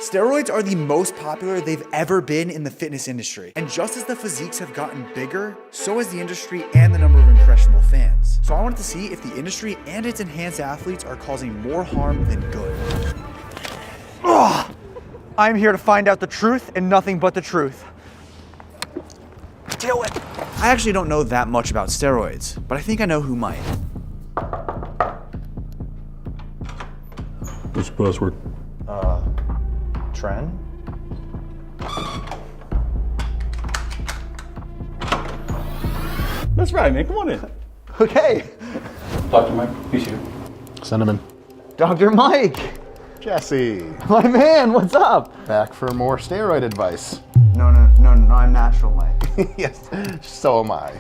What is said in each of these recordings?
Steroids are the most popular they've ever been in the fitness industry. And just as the physiques have gotten bigger, so has the industry and the number of impressionable fans. So I wanted to see if the industry and its enhanced athletes are causing more harm than good. Ugh! I'm here to find out the truth and nothing but the truth. Do it. I actually don't know that much about steroids, but I think I know who might. What's the password? Tren? That's right, man. Come on in. Okay. Dr. Mike, he's here. Send him in. Dr. Mike! Jesse, My man, what's up? back for more steroid advice. No, I'm natural, Mike. Yes, so am I.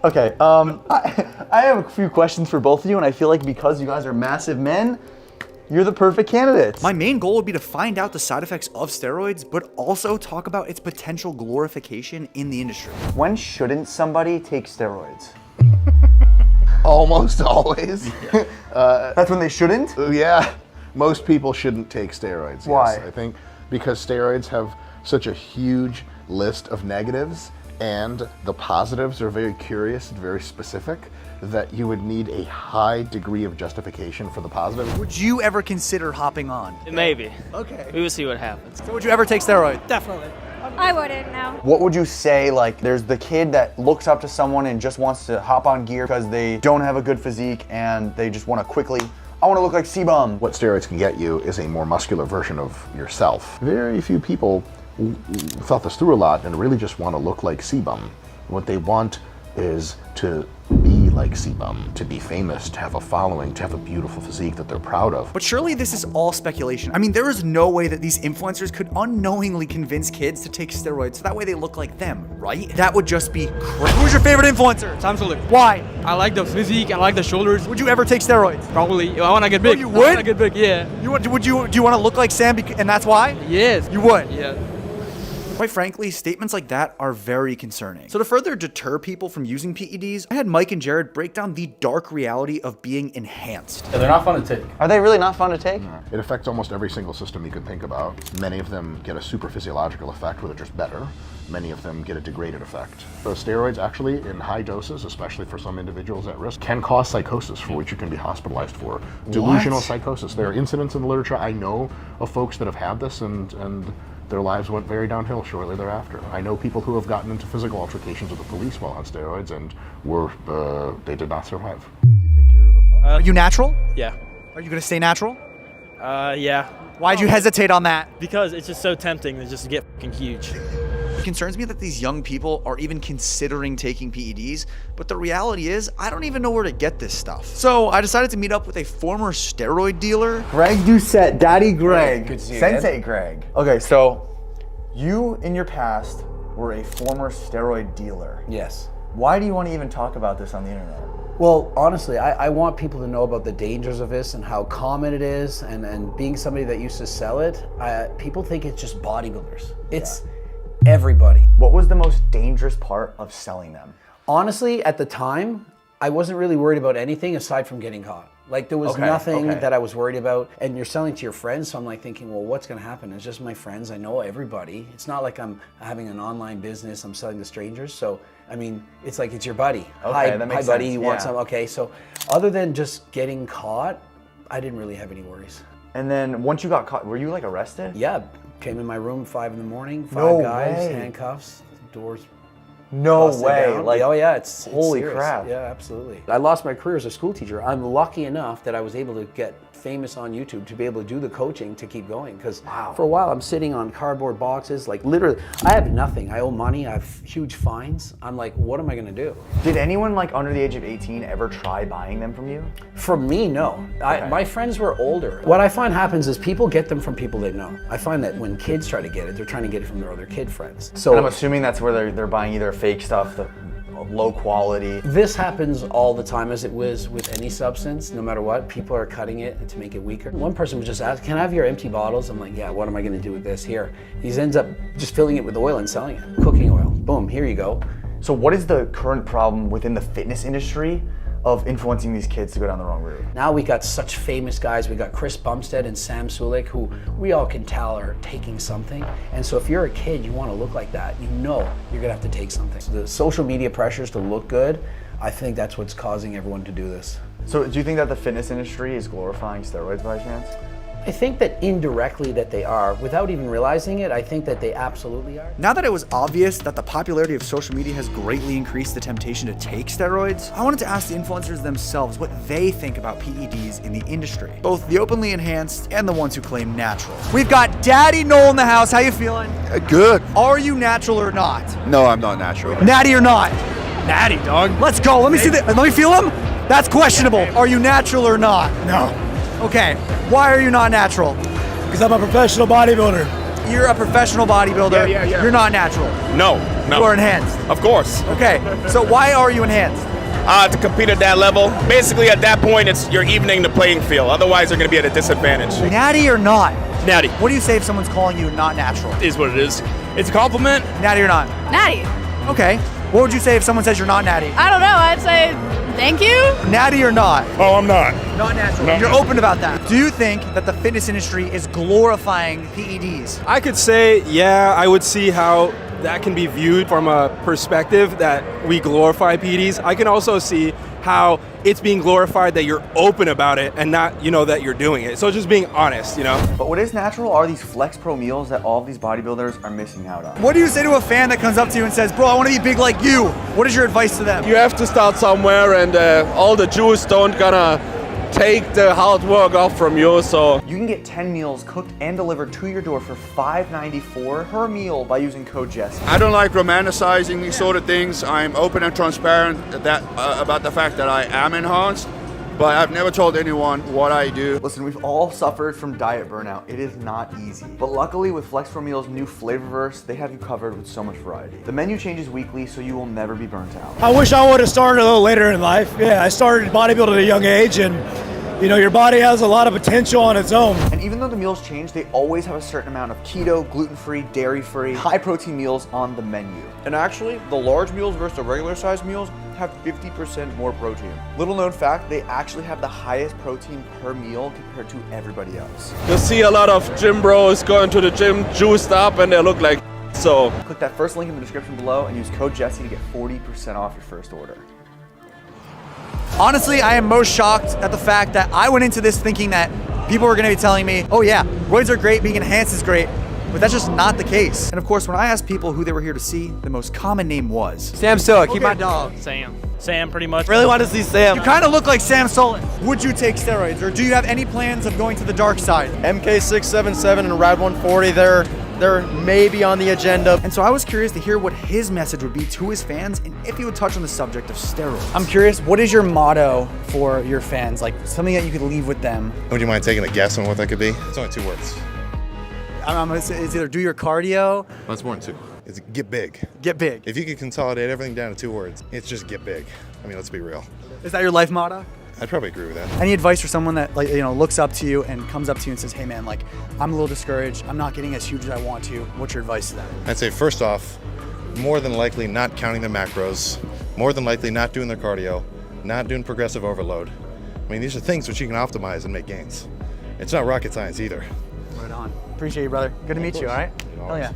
Okay, I have a few questions for both of you, and I feel like because you guys are massive men, you're the perfect candidates. My main goal would be to find out the side effects of steroids, but also talk about its potential glorification in the industry. When shouldn't somebody take steroids? Almost always. That's when they shouldn't? Yeah, most people shouldn't take steroids. Why? Yes. I think because steroids have such a huge list of negatives and the positives are very curious and very specific that you would need a high degree of justification for the positive. Would you ever consider hopping on? Maybe. Okay. We will see what happens. So would you ever take steroids? Definitely. I wouldn't, no. What would you say, like, there's the kid that looks up to someone and just wants to hop on gear because they don't have a good physique and they just want to quickly, I want to look like C-Bum. What steroids can get you is a more muscular version of yourself. Very few people thought this through a lot and really just want to look like C-Bum. What they want is to be like C-Bum, to be famous, to have a following, to have a beautiful physique that they're proud of. But surely this is all speculation. I mean, there is no way that these influencers could unknowingly convince kids to take steroids so that way they look like them, right? That would just be crazy. Who's your favorite influencer? Absolutely. Why? I like the physique. I like the shoulders. Would you ever take steroids? Probably. I want to get big. you I would? want to get big, yeah. Do you want to look like Sam and that's why? Yes. You would? Yeah. Quite frankly, statements like that are very concerning. So to further deter people from using PEDs, I had Mike and Jared break down the dark reality of being enhanced. Yeah, they're not fun to take. Are they really not fun to take? It affects almost every single system you can think about. Many of them get a super physiological effect where they're just better. Many of them get a degraded effect. The steroids actually, in high doses, especially for some individuals at risk, can cause psychosis for which you can be hospitalized for. Delusional psychosis. There are incidents in the literature. I know of folks that have had this and their lives went very downhill shortly thereafter. I know people who have gotten into physical altercations with the police while on steroids and they did not survive. Do you think you're the... Are you natural? Yeah. Are you gonna stay natural? Yeah. Why'd you hesitate on that? Because it's just so tempting to just get fucking huge. It concerns me that these young people are even considering taking PEDs, but the reality is, I don't even know where to get this stuff. So I decided to meet up with a former steroid dealer. Greg Doucette, Daddy Greg. Good to see you, Sensei Greg. Okay, so you in your past were a former steroid dealer. Yes. Why do you want to even talk about this on the internet? Well, honestly, I want people to know about the dangers of this and how common it is, and being somebody that used to sell it, people think it's just bodybuilders. It's everybody. What was the most dangerous part of selling them? Honestly, at the time, I wasn't really worried about anything aside from getting caught. Like there was nothing that I was worried about, and you're selling to your friends, so I'm like thinking, well, what's gonna happen? It's just my friends, I know everybody. It's not like I'm having an online business, I'm selling to strangers, so I mean, it's like it's your buddy. Okay, that makes hi buddy, sense. you want some? Okay, so other than just getting caught, I didn't really have any worries. And then once you got caught, were you like arrested? Yeah, came in my room 5 in the morning, 5 No guys, way. handcuffs, doors. No busted way. down. Like, oh yeah, it's holy serious. crap. Yeah, absolutely. I lost my career as a school teacher. I'm lucky enough that I was able to get famous on YouTube to be able to do the coaching to keep going. Because for a while I'm sitting on cardboard boxes, like literally, I have nothing. I owe money. I have huge fines. I'm like, what am I gonna do? Did anyone like under the age of 18 ever try buying them from you? For me, no. My friends were older. What I find happens is people get them from people they know. I find that when kids try to get it, they're trying to get it from their other kid friends. So And I'm assuming that's where they're buying either fake stuff, the low quality. this happens all the time, as it was with any substance, no matter what. People are cutting it to make it weaker. One person was just asked, can I have your empty bottles? I'm like, yeah, what am I gonna do with this? Here. He ends up just filling it with oil and selling it. Cooking oil, boom, here you go. So what is the current problem within the fitness industry of influencing these kids to go down the wrong route? Now we got such famous guys. We got Chris Bumstead and Sam Sulek, who we all can tell are taking something. And so if you're a kid, you want to look like that, you know you're gonna have to take something. So the social media pressures to look good, I think that's what's causing everyone to do this. So do you think that the fitness industry is glorifying steroids by chance? I think that indirectly that they are. Without even realizing it, I think that they absolutely are. Now that it was obvious that the popularity of social media has greatly increased the temptation to take steroids, I wanted to ask the influencers themselves what they think about PEDs in the industry, both the openly enhanced and the ones who claim natural. We've got Daddy Noel in the house. How you feeling? Good. Are you natural or not? No, I'm not natural. Natty or not? Natty, dog. Let's go. Let me see that. Let me feel him. That's questionable. Are you natural or not? No, Okay. Why are you not natural? because I'm a professional bodybuilder. You're a professional bodybuilder. Yeah. You're not natural. No. You are enhanced. Of course. Okay. So why are you enhanced? To compete at that level, basically at that point, you're evening the playing field. Otherwise, you're going to be at a disadvantage. Natty or not? Natty What do you say if someone's calling you not natural? is what it is. It's a compliment. Natty or not? Natty. Okay. What would you say if someone says you're not natty? I don't know. I'd say thank you. Natty or not? Oh, I'm not. Not natural. No. You're open about that. Do you think that the fitness industry is glorifying PEDs? I could say, yeah, I would see how that can be viewed from a perspective that we glorify PEDs. I can also see how it's being glorified that you're open about it and not, that you're doing it. So just being honest, But what is natural are these Flex Pro meals that all of these bodybuilders are missing out on. What do you say to a fan that comes up to you and says, bro, I want to be big like you? What is your advice to them? You have to start somewhere, and all the Jews don't gonna take the hard work off from you, so. You can get 10 meals cooked and delivered to your door for $5.94 per meal by using code Jesse. I don't like romanticizing these sort of things. I'm open and transparent about the fact that I am enhanced, but I've never told anyone what I do. Listen, we've all suffered from diet burnout. It is not easy. But luckily with Flex Pro Meals' new Flavorverse, they have you covered with so much variety. The menu changes weekly, so you will never be burnt out. I wish I would have started a little later in life. Yeah, I started bodybuilding at a young age, and your body has a lot of potential on its own. And even though the meals change, they always have a certain amount of keto, gluten-free, dairy-free, high-protein meals on the menu. And actually, the large meals versus the regular size meals have 50% more protein. Little known fact, they actually have the highest protein per meal compared to everybody else. You see a lot of gym bros going to the gym juiced up, and they look like so. Click that first link in the description below and use code Jesse to get 40% off your first order. Honestly, I am most shocked at the fact that I went into this thinking that people were gonna be telling me, oh yeah, roids are great, being enhanced is great, but that's just not the case. And of course, when I asked people who they were here to see, the most common name was Sam Sulek, keep my dog. Sam, pretty much. Really want to see Sam. You kind of look like Sam Sulek. Would you take steroids, or do you have any plans of going to the dark side? MK677 and Rad 140, they're maybe on the agenda. And so I was curious to hear what his message would be to his fans and if he would touch on the subject of steroids. I'm curious, what is your motto for your fans? Like something that you could leave with them? Would you mind taking a guess on what that could be? It's only 2 words. I'm gonna say it's either do your cardio. Well, it's more than 2. It's get big. Get big. If you could consolidate everything down to 2 words, it's just get big. I mean, let's be real. Is that your life motto? I'd probably agree with that. Any advice for someone that looks up to you and comes up to you and says, hey man, like I'm a little discouraged, I'm not getting as huge as I want to. What's your advice to them? I'd say first off, more than likely not counting the macros, more than likely not doing their cardio, not doing progressive overload. I mean, these are things which you can optimize and make gains. It's not rocket science either. Right on. Appreciate you, brother. Good to meet you, all right? Hell yeah.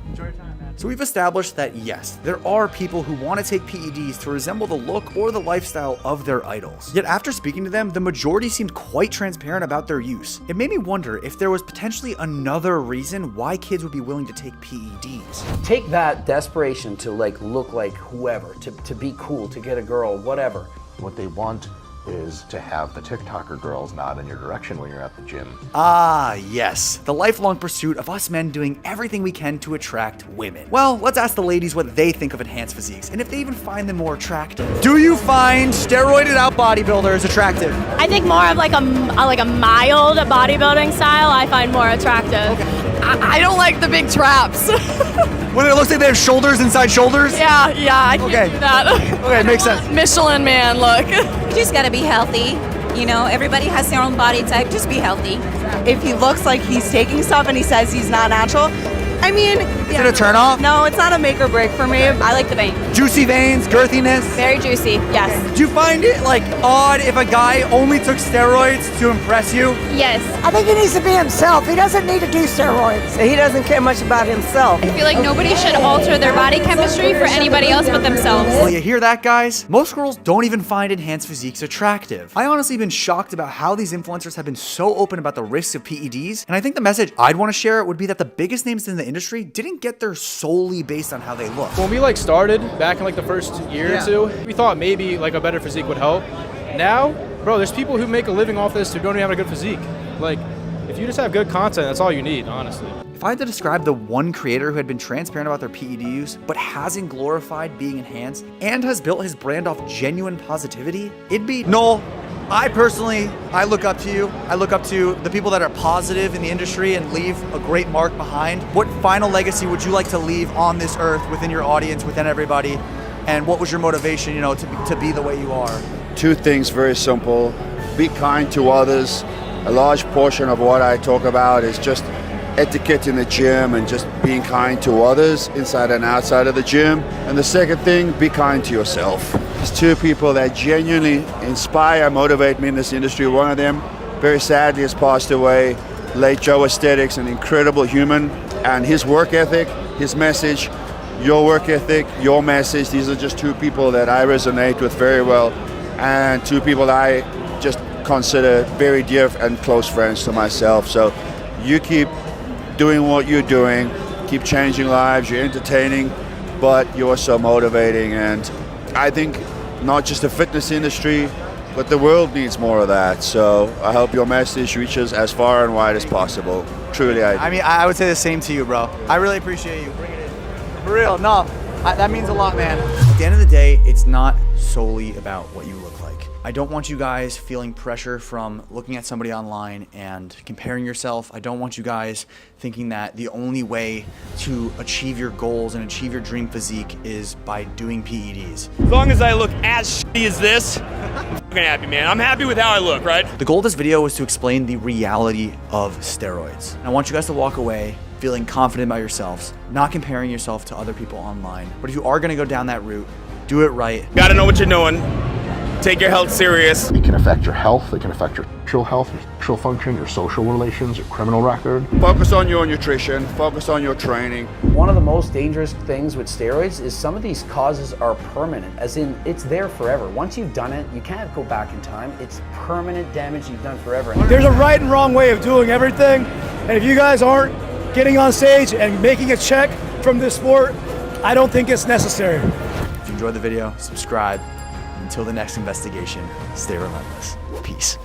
Enjoy your time, man. So we've established that yes, there are people who want to take PEDs to resemble the look or the lifestyle of their idols. Yet after speaking to them, the majority seemed quite transparent about their use. It made me wonder if there was potentially another reason why kids would be willing to take PEDs. Take that desperation to look like whoever, to be cool, to get a girl, whatever. What they want is to have the TikToker girls nod in your direction when you're at the gym. Ah, yes. The lifelong pursuit of us men doing everything we can to attract women. Well, let's ask the ladies what they think of enhanced physiques and if they even find them more attractive. Do you find steroided out bodybuilders attractive? I think more of like a mild bodybuilding style I find more attractive. Okay. I don't like the big traps. When it looks like they have shoulders inside shoulders? Yeah, I can't do that. Okay, makes sense. Michelin man look. You just gotta be healthy. Everybody has their own body type. Just be healthy. If he looks like he's taking stuff and he says he's not natural, I mean, Is it a turnoff? No, it's not a make or break for me. I like the vein. Juicy veins, girthiness. Very juicy, yes. Do you find it like odd if a guy only took steroids to impress you? Yes. I think he needs to be himself. He doesn't need to do steroids. He doesn't care much about himself. I feel like nobody should alter their body chemistry for anybody else but themselves. Well, you hear that, guys? Most girls don't even find enhanced physiques attractive. I honestly been shocked about how these influencers have been so open about the risks of PEDs, and I think the message I'd want to share would be that the biggest names in the industry didn't get there solely based on how they look. When we started back in the first year or two, we thought maybe a better physique would help. Now, bro, there's people who make a living off this who don't even have a good physique. If you just have good content, that's all you need, honestly. If I had to describe the one creator who had been transparent about their PED use, but hasn't glorified being enhanced, and has built his brand off genuine positivity, it'd be Noel. I look up to you. I look up to the people that are positive in the industry and leave a great mark behind. What final legacy would you like to leave on this earth within your audience, within everybody? And what was your motivation, to be the way you are? Two things, very simple. Be kind to others. A large portion of what I talk about is just etiquette in the gym and just being kind to others inside and outside of the gym. And the second thing, be kind to yourself. There's two people that genuinely inspire, motivate me in this industry. One of them, very sadly, has passed away. Late Joe Aesthetics, an incredible human. And his work ethic, his message, your work ethic, your message, these are just two people that I resonate with very well. And two people that I just consider very dear and close friends to myself. So you keep doing what you're doing, keep changing lives, you're entertaining, but you're so motivating. And I think not just the fitness industry, but the world needs more of that. So I hope your message reaches as far and wide as possible. Truly, I would say the same to you, bro. I really appreciate you bringing it in. For real, no, that means a lot, man. At the end of the day, it's not solely about what you look like. I don't want you guys feeling pressure from looking at somebody online and comparing yourself. I don't want you guys thinking that the only way to achieve your goals and achieve your dream physique is by doing PEDs. As long as I look as shitty as this, I'm fucking happy, man. I'm happy with how I look, right? The goal of this video was to explain the reality of steroids. And I want you guys to walk away feeling confident about yourselves, not comparing yourself to other people online. But if you are gonna go down that route, do it right. Gotta know what you're doing. Take your health serious. It can affect your health, it can affect your sexual health, your sexual function, your social relations, your criminal record. Focus on your nutrition, focus on your training. One of the most dangerous things with steroids is some of these causes are permanent, as in it's there forever. Once you've done it, you can't go back in time. It's permanent damage you've done forever. There's a right and wrong way of doing everything, and if you guys aren't getting on stage and making a check from this sport, I don't think it's necessary. If you enjoyed the video, subscribe. Until the next investigation, stay relentless. Peace.